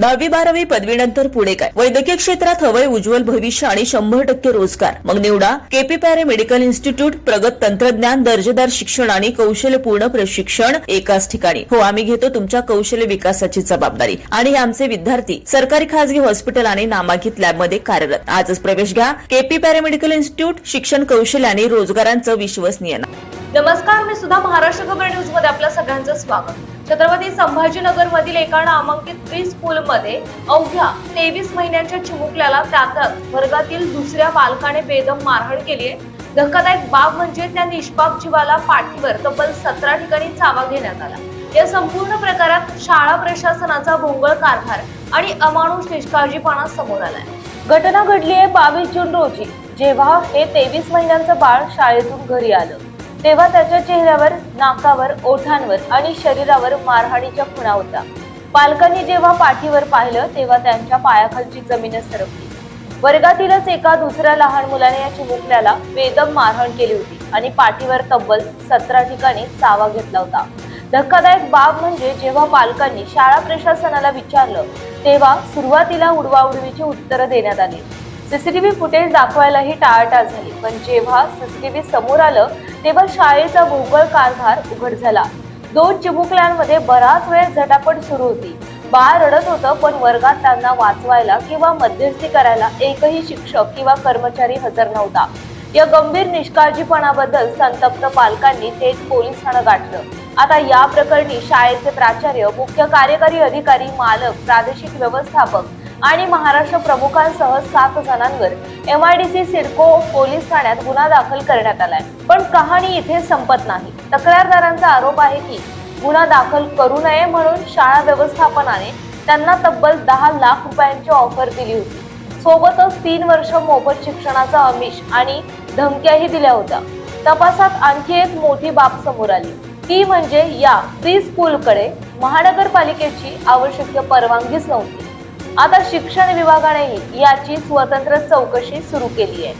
10वी-12वी पदवीनंतर पुढे काय? वैद्यकीय क्षेत्रात हवंय उज्ज्वल भविष्य आणि 100% रोजगार. मग निवडा केपी पॅरे मेडिकल इन्स्टिट्यूट. प्रगत तंत्रज्ञान, दर्जेदार शिक्षण आणि कौशल्यपूर्ण प्रशिक्षण एकाच ठिकाणी. हो, आम्ही घेतो तुमच्या कौशल्य विकासाची जबाबदारी आणि हे आमचे विद्यार्थी सरकारी खासगी हॉस्पिटल आणि नामांकित लॅबमध्ये कार्यरत. आजच प्रवेश घ्या केपी पॅरे मेडिकल इन्स्टिट्यूट. शिक्षण, कौशल्य आणि रोजगारांचं विश्वसनीय नाव. नमस्कार, मी सुद्धा महाराष्ट्र खबर न्यूज मध्ये आपल्या सगळ्यांचं स्वागत. छत्रपती संभाजीनगर मधील एका नामांकित प्री स्कूल मध्ये अवघ्या 23 महिन्यांच्या चिमुकल्याला त्यातच वर्गातील दुसऱ्या बालकाने बेदम मारहाण केली आहे. धक्कादायक बाब म्हणजे त्या निष्पाप जीवाला पाठीवर तब्बल 17 ठिकाणी चावा घेण्यात आला. या संपूर्ण प्रकारात शाळा प्रशासनाचा भोंगळ कारभार आणि अमानुष निष्काळजीपणा समोर आलाय. घटना घडली आहे 22 जून रोजी, जेव्हा हे 23 महिन्यांचं बाळ शाळेतून घरी आलं. तेव्हा त्याच्या चेहऱ्यावर, नाकावर, ओठांवर आणि शरीरावर मारहाणीच्या खुणा होत्या. पालकांनी जेव्हा पाठीवर पाहिलं तेव्हा त्यांच्या पायाखालची जमीनच सरकली. वर्गातीलच एका दुसऱ्या लहान मुलाने या चिमुकल्याला बेदम मारहाण केली होती आणि पाठीवर तब्बल 17 ठिकाणी चावा घेतला होता. धक्कादायक बाब म्हणजे जेव्हा पालकांनी शाळा प्रशासनाला विचारलं तेव्हा सुरुवातीला उडवाउडवीची उत्तरं देण्यात आली. सीसीटीव्ही फुटेज दाखवायलाही टाळाटाळ झाली, पण जेव्हा सीसीटीव्ही समोर आलं तेव्हा शाळेचा भोंगळ कारभार उघड झाला. 2 चिमुकल्यांमध्ये बराच वेळ झटापट सुरू होती. बाळ रडत होतं, पण वर्गात त्यांना वाचवायला किंवा मध्यस्थी करायला एकही शिक्षक किंवा कर्मचारी हजर नव्हता. या गंभीर निष्काळजीपणाबद्दल संतप्त पालकांनी थेट पोलीस ठाणं गाठलं. आता या प्रकरणी शाळेचे प्राचार्य, मुख्य कार्यकारी अधिकारी, मालक, प्रादेशिक व्यवस्थापक आणि महाराष्ट्र प्रमुखांसह 7 जणांवर MIDC सिडको पोलीस ठाण्यात गुन्हा दाखल करण्यात आलाय. पण कहाणी इथे संपत नाही. तक्रारदारांचा आरोप आहे की गुन्हा दाखल करू नये म्हणून शाळा व्यवस्थापनाने त्यांना तब्बल 10 लाख रुपयांची ऑफर दिली होती. सोबतच 3 वर्ष मोफत शिक्षणाचा आमिष आणि धमक्याही दिल्या होत्या. तपासात आणखी एक मोठी बाब समोर आली, ती म्हणजे या प्री स्कूलकडे महानगरपालिकेची आवश्यक परवानगीच नव्हती. आता शिक्षण विभागानेही याची स्वतंत्र चौकशी सुरू केली आहे.